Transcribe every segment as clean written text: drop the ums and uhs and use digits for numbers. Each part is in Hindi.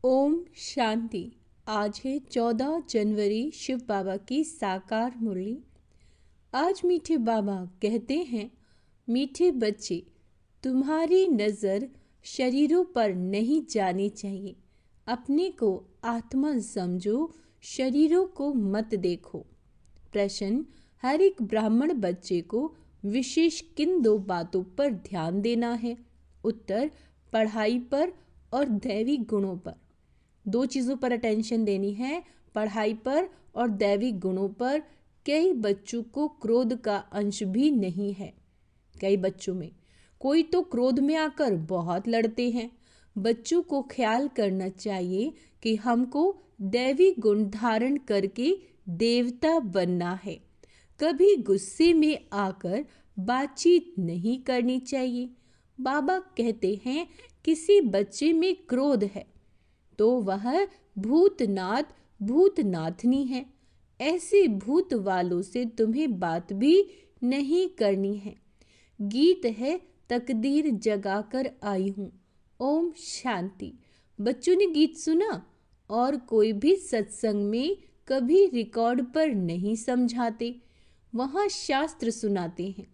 ओम शांति। आज है 14 जनवरी, शिव बाबा की साकार मुरली। आज मीठे बाबा कहते हैं, मीठे बच्चे, तुम्हारी नज़र शरीरों पर नहीं जानी चाहिए। अपने को आत्मा समझो, शरीरों को मत देखो। प्रश्न, हर एक ब्राह्मण बच्चे को विशेष किन दो बातों पर ध्यान देना है? उत्तर, पढ़ाई पर और दैवी गुणों पर। दो चीज़ों पर अटेंशन देनी है, पढ़ाई पर और दैविक गुणों पर। कई बच्चों को क्रोध का अंश भी नहीं है। कई बच्चों में कोई तो क्रोध में आकर बहुत लड़ते हैं। बच्चों को ख्याल करना चाहिए कि हमको दैवी गुण धारण करके देवता बनना है। कभी गुस्से में आकर बातचीत नहीं करनी चाहिए। बाबा कहते हैं, किसी बच्चे में क्रोध है तो वह भूतनाथ भूतनाथनी है। ऐसे भूत वालों से तुम्हें बात भी नहीं करनी है। गीत है, तकदीर जगाकर आई हूँ। ओम शांति। बच्चों ने गीत सुना और कोई भी सत्संग में कभी रिकॉर्ड पर नहीं समझाते, वहाँ शास्त्र सुनाते हैं।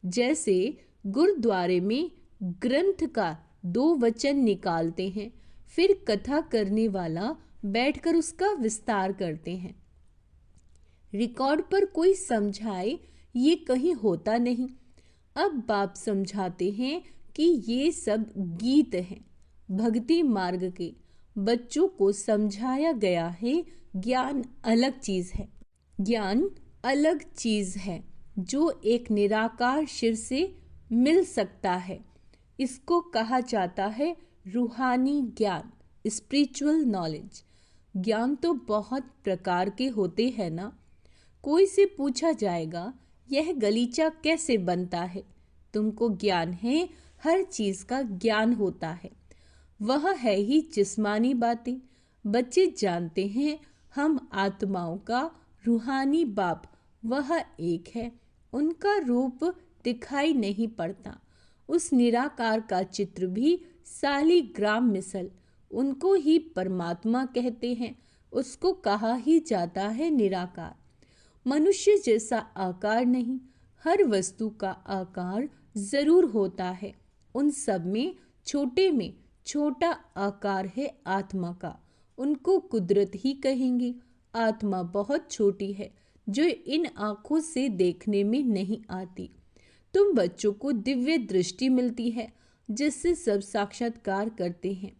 जैसे गुरुद्वारे में ग्रंथ का 2 वचन निकालते हैं, फिर कथा करने वाला बैठकर उसका विस्तार करते हैं। रिकॉर्ड पर कोई समझाए ये कहीं होता नहीं। अब बाप समझाते हैं कि ये सब गीत हैं। भक्ति मार्ग के बच्चों को समझाया गया है, ज्ञान अलग चीज है। ज्ञान अलग चीज है जो एक निराकार शिव से मिल सकता है। इसको कहा जाता है रूहानी ज्ञान, स्पिरिचुअल नॉलेज। ज्ञान तो बहुत प्रकार के होते हैं ना। कोई से पूछा जाएगा, यह गलीचा कैसे बनता है? तुमको ज्ञान है, हर चीज का ज्ञान होता है। वह है ही जिस्मानी बातें। बच्चे जानते हैं, हम आत्माओं का रूहानी बाप वह एक है। उनका रूप दिखाई नहीं पड़ता। उस निराकार का चित्र भी सालीग्राम मिसल। उनको ही परमात्मा कहते हैं। उसको कहा ही जाता है निराकार। मनुष्य जैसा आकार नहीं, हर वस्तु का आकार जरूर होता है। उन सब में छोटा आकार है आत्मा का। उनको कुदरत ही कहेंगे। आत्मा बहुत छोटी है जो इन आंखों से देखने में नहीं आती। तुम बच्चों को दिव्य दृष्टि मिलती है जिससे सब साक्षात्कार करते हैं।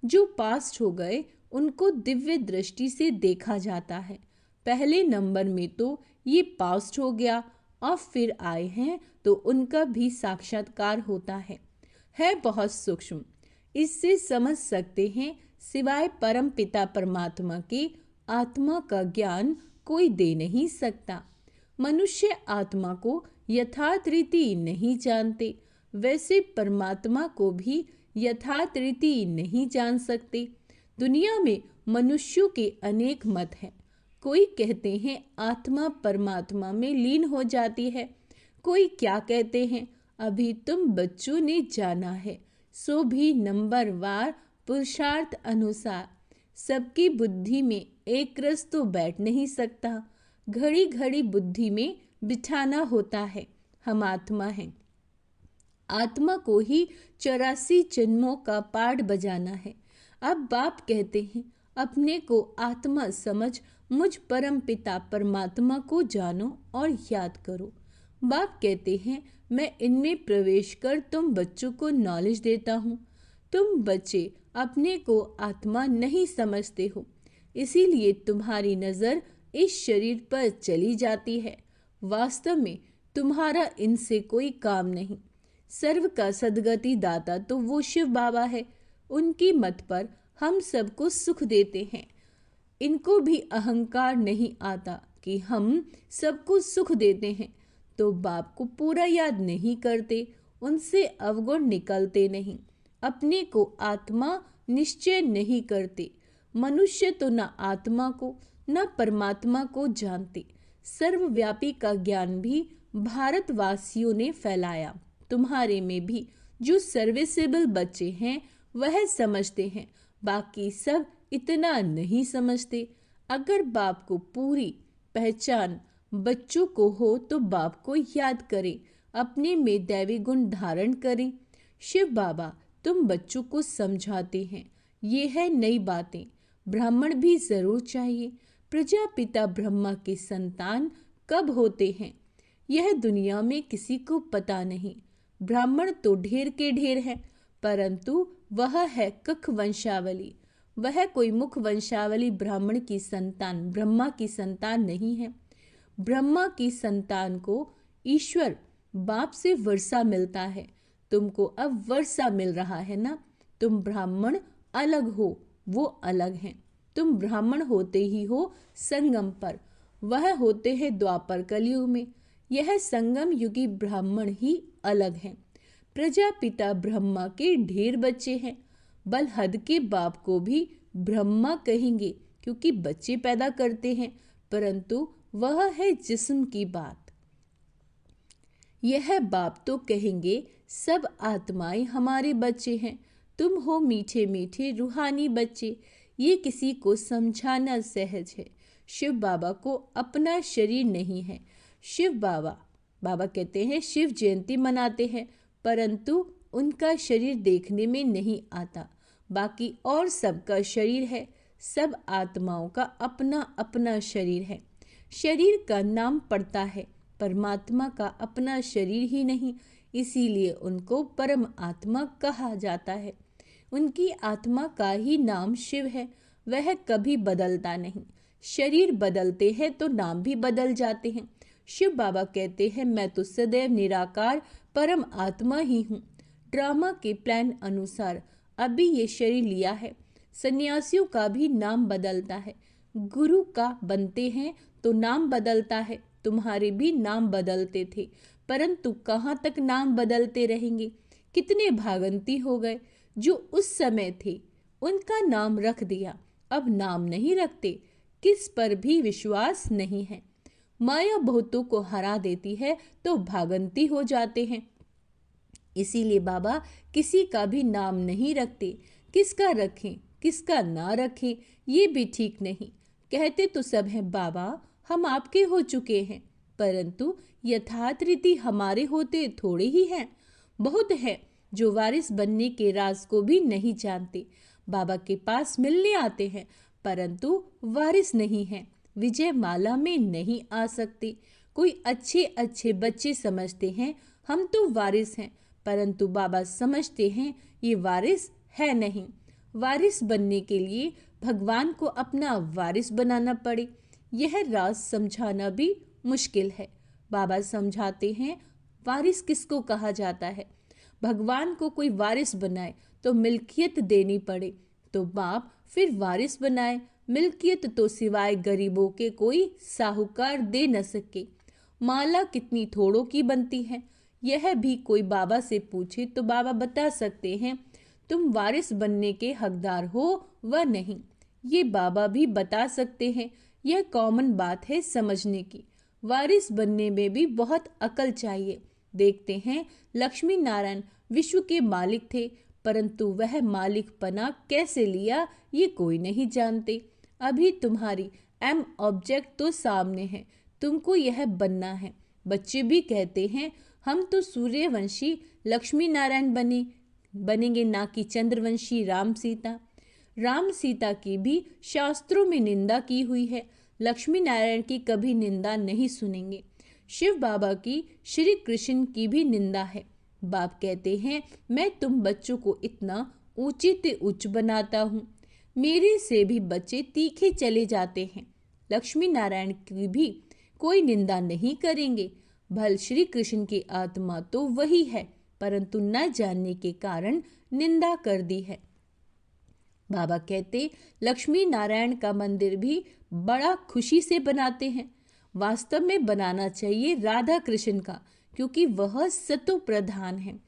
जो पास्ट हो गए उनको दिव्य दृष्टि से देखा जाता है। पहले नंबर में तो ये पास्ट हो गया और फिर आए हैं तो उनका भी साक्षात्कार होता है बहुत सूक्ष्म। इससे समझ सकते हैं, सिवाय परम पिता परमात्मा के आत्मा का ज्ञान कोई दे नहीं सकता। मनुष्य आत्मा को यथार्थ रीति नहीं जानते, वैसे परमात्मा को भी यथार्थ रीति नहीं जान सकते। दुनिया में मनुष्यों के अनेक मत हैं। कोई कहते हैं आत्मा परमात्मा में लीन हो जाती है। कोई क्या कहते हैं, अभी तुम बच्चों ने जाना है, सो भी नंबरवार पुरुषार्थ अनुसार। सबकी बुद्धि में एक रस तो बैठ नहीं सकता। घड़ी घड़ी बुद्धि में बिठाना होता है। हम आत्मा हैं। आत्मा को ही 84 जन्मों का पाठ बजाना है। अब बाप कहते हैं, अपने को आत्मा समझ मुझ परम पिता परमात्मा को जानो और याद करो। बाप कहते हैं, मैं इनमें प्रवेश कर तुम बच्चों को नॉलेज देता हूँ। तुम बच्चे अपने को आत्मा नहीं समझते हो, इसीलिए तुम्हारी नज़र इस शरीर पर चली जाती है। वास्तव में तुम्हारा इनसे कोई काम नहीं। सर्व का सदगति दाता तो वो शिव बाबा है। उनकी मत पर हम सबको सुख देते हैं। इनको भी अहंकार नहीं आता कि हम सबको सुख देते हैं, तो बाप को पूरा याद नहीं करते, उनसे अवगुण निकलते नहीं, अपने को आत्मा निश्चय नहीं करते। मनुष्य तो न आत्मा को न परमात्मा को जानते। सर्वव्यापी का ज्ञान भी भारतवासियों ने फैलाया। तुम्हारे में भी जो सर्विसेबल बच्चे हैं वह समझते हैं बाकी सब इतना नहीं समझते। अगर बाप को पूरी पहचान बच्चों को हो तो बाप को याद करें, अपने में दैवी गुण धारण करें। शिव बाबा तुम बच्चों को समझाते हैं, ये है नई बातें। ब्राह्मण भी जरूर चाहिए। प्रजापिता ब्रह्मा के संतान कब होते हैं यह दुनिया में किसी को पता नहीं। ब्राह्मण तो ढेर के ढेर है, परंतु वह है कख वंशावली। वह कोई मुख वंशावली ब्राह्मण की संतान ब्रह्मा की संतान नहीं है। ब्रह्मा की संतान को ईश्वर बाप से वर्षा मिलता है। तुमको अब वर्षा मिल रहा है ना। तुम ब्राह्मण अलग हो, वो अलग हैं। तुम ब्राह्मण होते ही हो संगम पर, वह होते हैं द्वापर कलयुग में। यह संगम युगी ब्राह्मण ही अलग हैं। प्रजापिता ब्रह्मा के ढेर बच्चे हैं। बलहद के बाप को भी ब्रह्मा कहेंगे क्योंकि बच्चे पैदा करते हैं, परंतु वह है जिस्म की बात। यह बाप तो कहेंगे सब आत्माएं हमारे बच्चे हैं। तुम हो मीठे मीठे रूहानी बच्चे। ये किसी को समझाना सहज है। शिव बाबा को अपना शरीर नहीं है। शिव बाबा कहते हैं शिव जयंती मनाते हैं, परंतु उनका शरीर देखने में नहीं आता। बाकी और सबका शरीर है। सब आत्माओं का अपना अपना शरीर है। शरीर का नाम पड़ता है, परमात्मा का अपना शरीर ही नहीं, इसीलिए उनको परम आत्मा कहा जाता है। उनकी आत्मा का ही नाम शिव है। वह कभी बदलता नहीं। शरीर बदलते हैं तो नाम भी बदल जाते हैं। शिव बाबा कहते हैं मैं तो सदैव निराकार परम आत्मा ही हूँ। ड्रामा के प्लान अनुसार अभी ये शरीर लिया है। सन्यासियों का भी नाम बदलता है। गुरु का बनते हैं तो नाम बदलता है। तुम्हारे भी नाम बदलते थे, परंतु कहाँ तक नाम बदलते रहेंगे। कितने भागंती हो गए जो उस समय थे, उनका नाम रख दिया, अब नाम नहीं रखते। किस पर भी विश्वास नहीं है। माया बहुतों को हरा देती है तो भागंती हो जाते हैं। इसीलिए बाबा किसी का भी नाम नहीं रखते। किसका रखें किसका ना रखें ये भी ठीक नहीं। कहते तो सब हैं बाबा हम आपके हो चुके हैं, परंतु यथार्थ रीति हमारे होते थोड़े ही हैं। बहुत है जो वारिस बनने के राज को भी नहीं जानते। बाबा के पास मिलने आते हैं, परंतु वारिस नहीं हैं। विजय माला में नहीं आ सकते। कोई अच्छे अच्छे बच्चे समझते हैं हम तो वारिस हैं, परंतु बाबा समझते हैं ये वारिस है नहीं। वारिस बनने के लिए भगवान को अपना वारिस बनाना पड़े, यह राज समझाना भी मुश्किल है। बाबा समझाते हैं वारिस किसको कहा जाता है। भगवान को कोई वारिस बनाए तो मिल्कियत देनी पड़े, तो बाप फिर वारिस बनाए। मिल्कियत तो सिवाय गरीबों के कोई साहूकार दे न सके। माला कितनी थोड़ों की बनती है, यह भी कोई बाबा से पूछे तो बाबा बता सकते हैं। तुम वारिस बनने के हकदार हो व नहीं, ये बाबा भी बता सकते हैं। यह कॉमन बात है समझने की। वारिस बनने में भी बहुत अकल चाहिए। देखते हैं लक्ष्मी नारायण विश्व के मालिक थे, परंतु वह मालिकपना कैसे लिया ये कोई नहीं जानते। अभी तुम्हारी एम ऑब्जेक्ट तो सामने है, तुमको यह बनना है। बच्चे भी कहते हैं हम तो सूर्यवंशी लक्ष्मी नारायण बनेंगे, ना कि चंद्रवंशी राम सीता। राम सीता की भी शास्त्रों में निंदा की हुई है, लक्ष्मी नारायण की कभी निंदा नहीं सुनेंगे। शिव बाबा की श्री कृष्ण की भी निंदा है। बाप कहते हैं मैं तुम बच्चों को इतना ऊंचे उच्च बनाता हूँ, मेरे से भी बच्चे तीखे चले जाते हैं। लक्ष्मी नारायण की भी कोई निंदा नहीं करेंगे। भल श्री कृष्ण की आत्मा तो वही है, परंतु न जानने के कारण निंदा कर दी है। बाबा कहते लक्ष्मी नारायण का मंदिर भी बड़ा खुशी से बनाते हैं। वास्तव में बनाना चाहिए राधा कृष्ण का, क्योंकि वह सतो प्रधान है।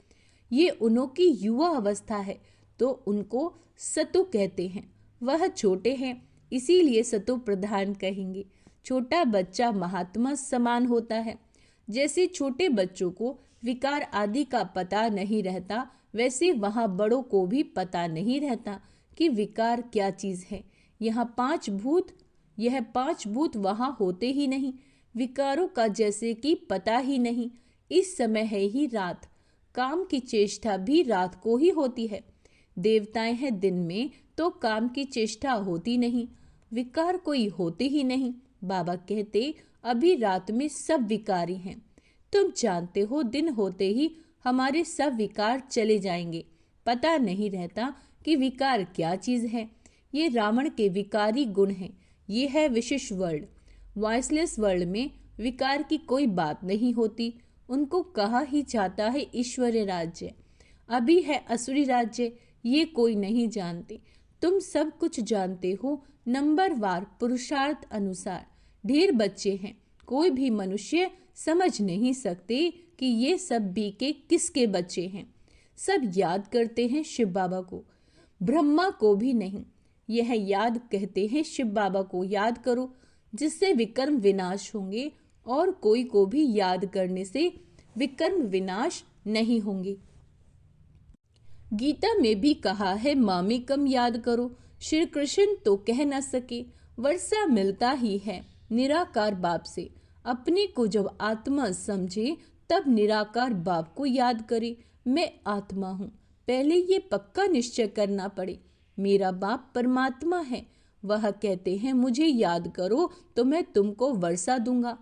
ये उन्हों की युवा अवस्था है तो उनको सतो कहते हैं। वह छोटे हैं इसीलिए सतो प्रधान कहेंगे। छोटा बच्चा महात्मा समान होता है। जैसे छोटे बच्चों को विकार आदि का पता नहीं रहता, वैसे वहाँ बड़ों को भी पता नहीं रहता। कि विकार क्या चीज है। यह 5 भूत वहां होते ही नहीं, विकारों का जैसे कि पता ही नहीं। इस समय है ही रात, काम की चेष्टा भी रात को ही होती है। देवताएं हैं दिन में तो काम की चेष्टा होती नहीं, विकार कोई होते ही नहीं। बाबा कहते अभी रात में सब विकारी हैं। तुम जानते हो दिन होते ही हमारे सब विकार चले जाएंगे। पता नहीं रहता कि विकार क्या चीज है। ये रावण के विकारी गुण हैं। ये है विशेष वर्ल्ड। वॉइसलेस वर्ल्ड में विकार की कोई बात नहीं होती। उनको कहा ही जाता है ईश्वरीय राज्य। अभी है असुरी राज्य, ये कोई नहीं जानते। तुम सब कुछ जानते हो नंबरवार पुरुषार्थ अनुसार। ढेर बच्चे हैं, कोई भी मनुष्य समझ नहीं सकते कि ये सब बी के किसके बच्चे हैं। सब याद करते हैं शिव बाबा को, ब्रह्मा को भी नहीं। यह याद कहते हैं शिव बाबा को याद करो, जिससे विकर्म विनाश होंगे, और कोई को भी याद करने से विकर्म विनाश नहीं होंगे। गीता में भी कहा है मामेकम याद करो। श्री कृष्ण तो कह न सके, वर्षा मिलता ही है निराकार बाप से। अपने को जब आत्मा समझे तब निराकार बाप को याद करे, मैं आत्मा हूँ। पहले ये पक्का निश्चय करना पड़े, मेरा बाप परमात्मा है। वह कहते हैं मुझे याद करो तो मैं तुमको वर्षा दूंगा।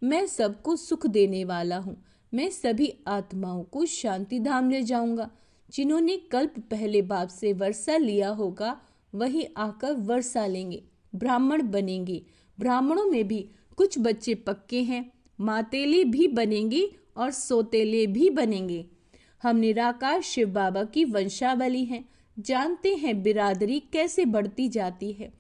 मैं सबको सुख देने वाला हूँ। मैं सभी आत्माओं को शांति धाम ले जाऊंगा। जिन्होंने कल्प पहले बाप से वर्षा लिया होगा वही आकर वर्षा लेंगे, ब्राह्मण बनेंगे। ब्राह्मणों में भी कुछ बच्चे पक्के हैं, मातेले भी बनेंगे और सोतेले भी बनेंगे। हम निराकार शिव बाबा की वंशावली हैं, जानते हैं बिरादरी कैसे बढ़ती जाती है।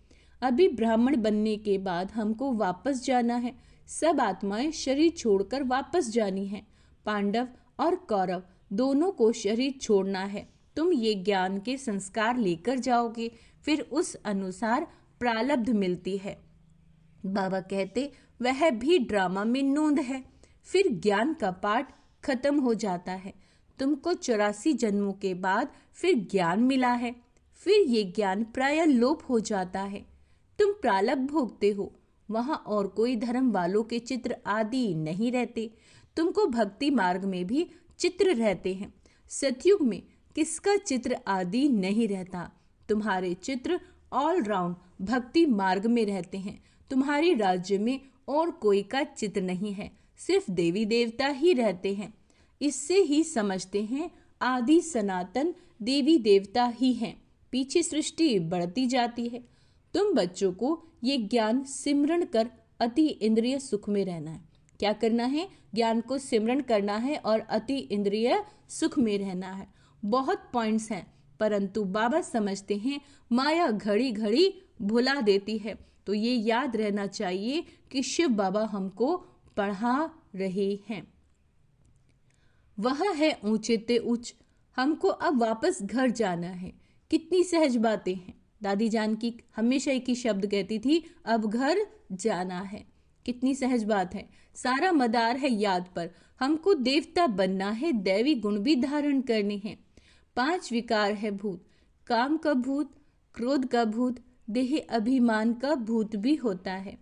अभी ब्राह्मण बनने के बाद हमको वापस जाना है। सब आत्माएं शरीर छोड़कर वापस जानी है। पांडव और कौरव दोनों को शरीर छोड़ना है। तुम ये ज्ञान के संस्कार लेकर जाओगे, फिर उस अनुसार प्रारब्ध मिलती है। बाबा कहते वह भी ड्रामा में नोंद है। फिर ज्ञान का पाठ खत्म हो जाता है। तुमको 84 जन्मों के बाद फिर ज्ञान मिला है। फिर ये ज्ञान प्राय लोप हो जाता है। तुम प्रारब्ध भोगते हो। वहां और कोई धर्म वालों के चित्र आदि नहीं रहते। तुमको भक्ति मार्ग में भी चित्र रहते हैं। सतयुग में किसका चित्र आदि नहीं रहता। तुम्हारे चित्र ऑल राउंड भक्ति मार्ग में रहते हैं। तुम्हारे राज्य में और कोई का चित्र नहीं है, सिर्फ देवी देवता ही रहते हैं। इससे ही समझते हैं आदि सनातन देवी देवता ही हैं। पीछे सृष्टि बढ़ती जाती है। तुम बच्चों को ये ज्ञान सिमरण कर अति इंद्रिय सुख में रहना है। क्या करना है? ज्ञान को सिमरण करना है और अति इंद्रिय सुख में रहना है। बहुत पॉइंट्स हैं, परंतु बाबा समझते हैं माया घड़ी घड़ी भुला देती है। तो ये याद रहना चाहिए कि शिव बाबा हमको पढ़ा रहे हैं। वह है ऊंचे ते उच्च। हमको अब वापस घर जाना है। कितनी सहज बातें हैं। दादी जान की हमेशा एक ही शब्द कहती थी, अब घर जाना है। कितनी सहज बात है। सारा मदार है याद पर। हमको देवता बनना है, दैवी गुण भी धारण करने हैं। 5 विकार है भूत। काम का भूत, क्रोध का भूत, देह अभिमान का भूत भी होता है।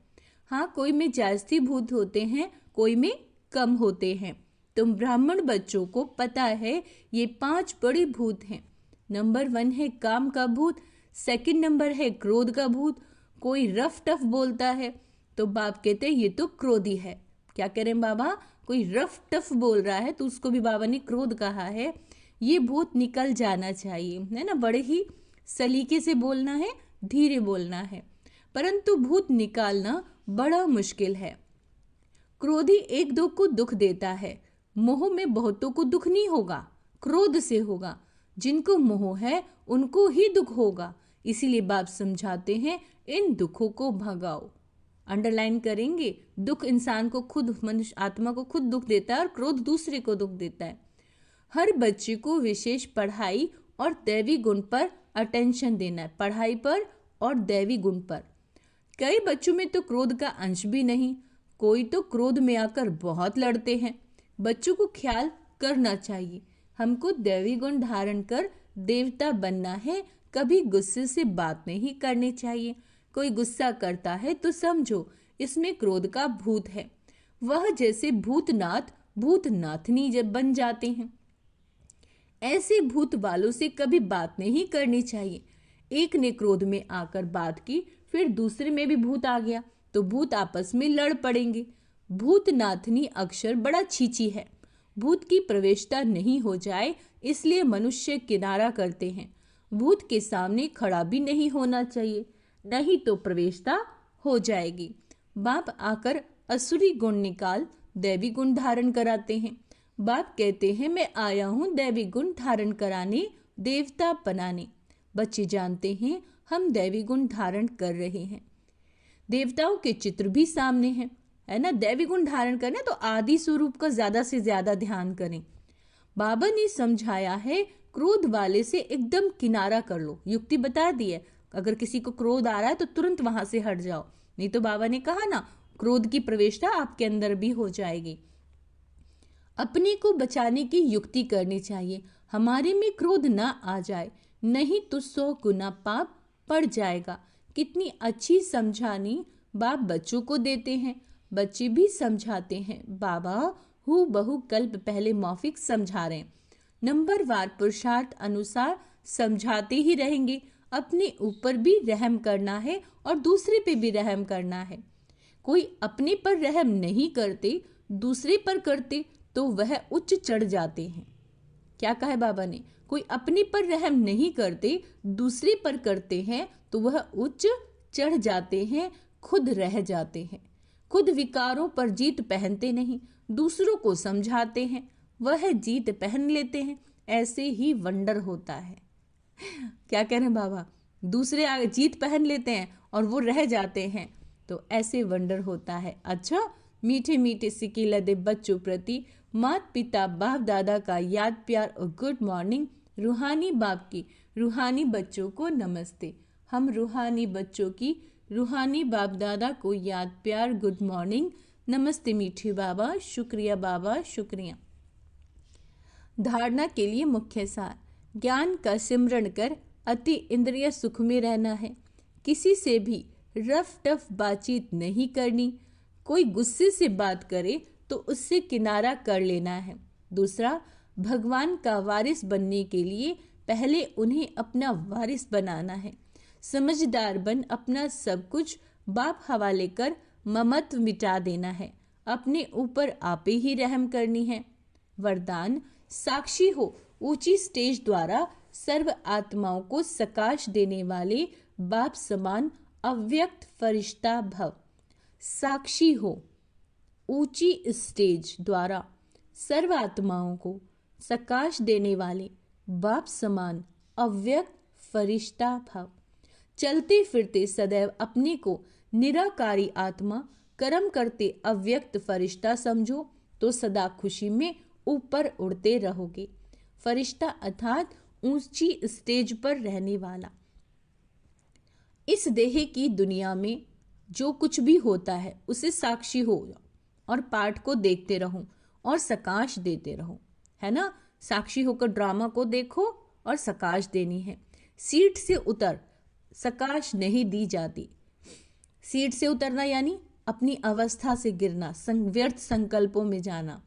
हाँ, कोई में जास्ती भूत होते हैं, कोई में कम होते हैं। तुम ब्राह्मण बच्चों को पता है ये 5 बड़े भूत हैं। नंबर 1 है काम का भूत, सेकंड नंबर है क्रोध का भूत। कोई रफ टफ बोलता है तो बाप कहते हैं ये तो क्रोधी है। क्या कह रहे हैं बाबा? कोई रफ टफ बोल रहा है तो उसको भी बाबा ने क्रोध कहा है। ये भूत निकल जाना चाहिए, है ना। बड़े ही सलीके से बोलना है, धीरे बोलना है, परंतु भूत निकालना बड़ा मुश्किल है। क्रोधी एक दो को दुख देता है। मोह में बहुतों को दुख नहीं होगा, क्रोध से होगा। जिनको मोह है उनको ही दुख होगा। इसीलिए बाप समझाते हैं इन दुखों को भगाओ। अंडरलाइन करेंगे, दुख इंसान को खुद, मनुष्य आत्मा को खुद दुख देता है और क्रोध दूसरे को दुख देता है। हर बच्चे को विशेष पढ़ाई और दैवी गुण पर अटेंशन देना है, पढ़ाई पर और दैवी गुण पर। कई बच्चों में तो क्रोध का अंश भी नहीं, कोई तो क्रोध में आकर बहुत लड़ते हैं। बच्चों को ख्याल करना चाहिए, हमको दैवी गुण धारण कर देवता बनना है, कभी गुस्से से बात नहीं करनी चाहिए। कोई गुस्सा करता है तो समझो इसमें क्रोध का भूत है। वह जैसे भूतनाथ भूतनाथनी जब बन जाते हैं, ऐसे भूत वालों से कभी बात नहीं करनी चाहिए। एक ने क्रोध में आकर बात की, फिर दूसरे में भी भूत आ गया तो भूत आपस में लड़ पड़ेंगे। भूतनाथनी अक्षर बड़ा छींची है। भूत की प्रवेशता नहीं हो जाए इसलिए मनुष्य किनारा करते हैं। भूत के सामने खड़ा भी नहीं होना चाहिए, नहीं तो प्रवेशता हो जाएगी। बाप आकर असुरी गुण निकाल दैवी गुण धारण कराते हैं। बाप कहते हैं मैं आया हूं दैवी गुण धारण कराने, देवता बनाने। बच्चे जानते हैं हम दैवी गुण धारण कर रहे हैं। देवताओं के चित्र भी सामने हैं, है ना। दैवी गुण धारण करने तो आदि स्वरूप का ज्यादा से ज्यादा ध्यान करें। बाबा ने समझाया है क्रोध वाले से एकदम किनारा कर लो। युक्ति बता दी है, अगर किसी को क्रोध आ रहा है तो तुरंत वहां से हट जाओ, नहीं तो बाबा ने कहा ना क्रोध की प्रवेशता आपके अंदर भी हो जाएगी। अपने को बचाने की युक्ति करनी चाहिए, हमारे में क्रोध ना आ जाए, नहीं तो 100 गुना पाप पड़ जाएगा। कितनी अच्छी समझानी बाप बच्चों को देते हैं, बच्चे भी समझाते हैं। बाबा हु बहु कल्प पहले मौखिक समझा रहे हैं, नंबरवार पुरुषार्थ अनुसार समझाते ही रहेंगे। अपने ऊपर भी रहम करना है और दूसरे पे भी रहम करना है। कोई अपने पर रहम नहीं करते, दूसरे पर करते तो वह उच्च चढ़ जाते हैं। क्या कहा है बाबा ने, कोई अपने पर रहम नहीं करते, दूसरे पर करते हैं तो वह उच्च चढ़ जाते हैं, खुद रह जाते हैं। खुद विकारों पर जीत पहनते नहीं, दूसरों को समझाते हैं, वह जीत पहन लेते हैं। ऐसे ही वंडर होता है। क्या कह रहे हैं बाबा, दूसरे आगे जीत पहन लेते हैं और वो रह जाते हैं, तो ऐसे वंडर होता है। अच्छा, मीठे मीठे सिक्के लदे बच्चों प्रति माता पिता बाप दादा का याद प्यार और गुड मॉर्निंग। रूहानी बाप की रूहानी बच्चों को नमस्ते। हम रूहानी बच्चों की रूहानी बाप दादा को याद प्यार गुड मॉर्निंग नमस्ते। मीठे बाबा, शुक्रिया बाबा, शुक्रिया। धारणा के लिए मुख्य सार, ज्ञान का सिमरण कर अति इंद्रिय सुख में रहना है। किसी से भी रफ टफ बातचीत नहीं करनी। कोई गुस्से से बात करे तो उससे किनारा कर लेना है। दूसरा, भगवान का वारिस बनने के लिए पहले उन्हें अपना वारिस बनाना है। समझदार बन अपना सब कुछ बाप हवाले कर ममत्व मिटा देना है। अपने ऊपर आपे ही रहम करनी है। वरदान, साक्षी हो ऊंची स्टेज द्वारा सर्व आत्माओं को सकाश देने वाले बाप समान अव्यक्त फरिश्ता भव। साक्षी हो ऊंची स्टेज द्वारा सर्व आत्माओं को सकाश देने वाले बाप समान अव्यक्त फरिश्ता भव। चलते फिरते सदैव अपने को निराकारी आत्मा, कर्म करते अव्यक्त फरिश्ता समझो तो सदा खुशी में ऊपर उड़ते रहोगे। फरिश्ता अर्थात ऊंची स्टेज पर रहने वाला। इस देह की दुनिया में जो कुछ भी होता है उसे साक्षी हो और पाठ को देखते रहो और सकाश देते रहो, है ना। साक्षी होकर ड्रामा को देखो और सकाश देनी है। सीट से उतर, सकाश नहीं दी जाती। सीट से उतरना यानी अपनी अवस्था से गिरना, व्यर्थ संकल्पों में जाना।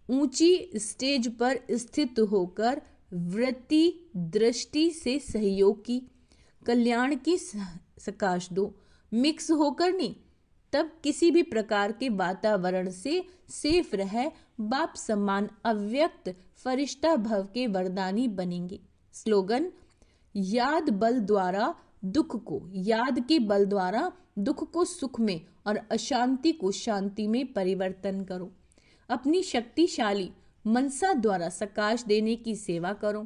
ऊंची स्टेज पर स्थित होकर वृत्ति दृष्टि से सहयोग की, कल्याण की सकाश दो। मिक्स होकर नहीं, तब किसी भी प्रकार के वातावरण से सेफ रह बाप समान अव्यक्त फरिश्ता भव के वरदानी बनेंगे। स्लोगन, याद बल द्वारा दुख को, याद के बल द्वारा दुख को सुख में और अशांति को शांति में परिवर्तन करो। अपनी शक्तिशाली मनसा द्वारा सकाश देने की सेवा करो।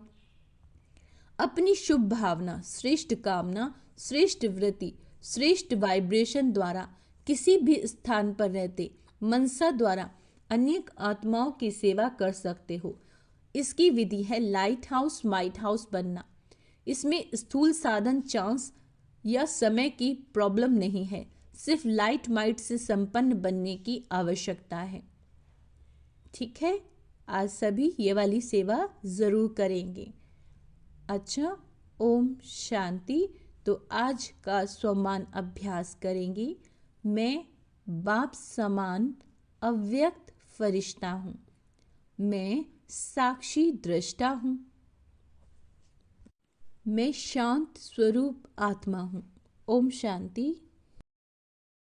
अपनी शुभ भावना, श्रेष्ठ कामना, श्रेष्ठ वृत्ति, श्रेष्ठ वाइब्रेशन द्वारा किसी भी स्थान पर रहते मनसा द्वारा अनेक आत्माओं की सेवा कर सकते हो। इसकी विधि है लाइट हाउस माइट हाउस बनना। इसमें स्थूल साधन, चांस या समय की प्रॉब्लम नहीं है, सिर्फ लाइट माइट से संपन्न बनने की आवश्यकता है। ठीक है, आज सभी ये वाली सेवा जरूर करेंगे। अच्छा, ओम शांति। तो आज का स्वमान अभ्यास करेंगे। मैं बाप समान अव्यक्त फरिश्ता हूँ। मैं साक्षी दृष्टा हूँ। मैं शांत स्वरूप आत्मा हूँ। ओम शांति।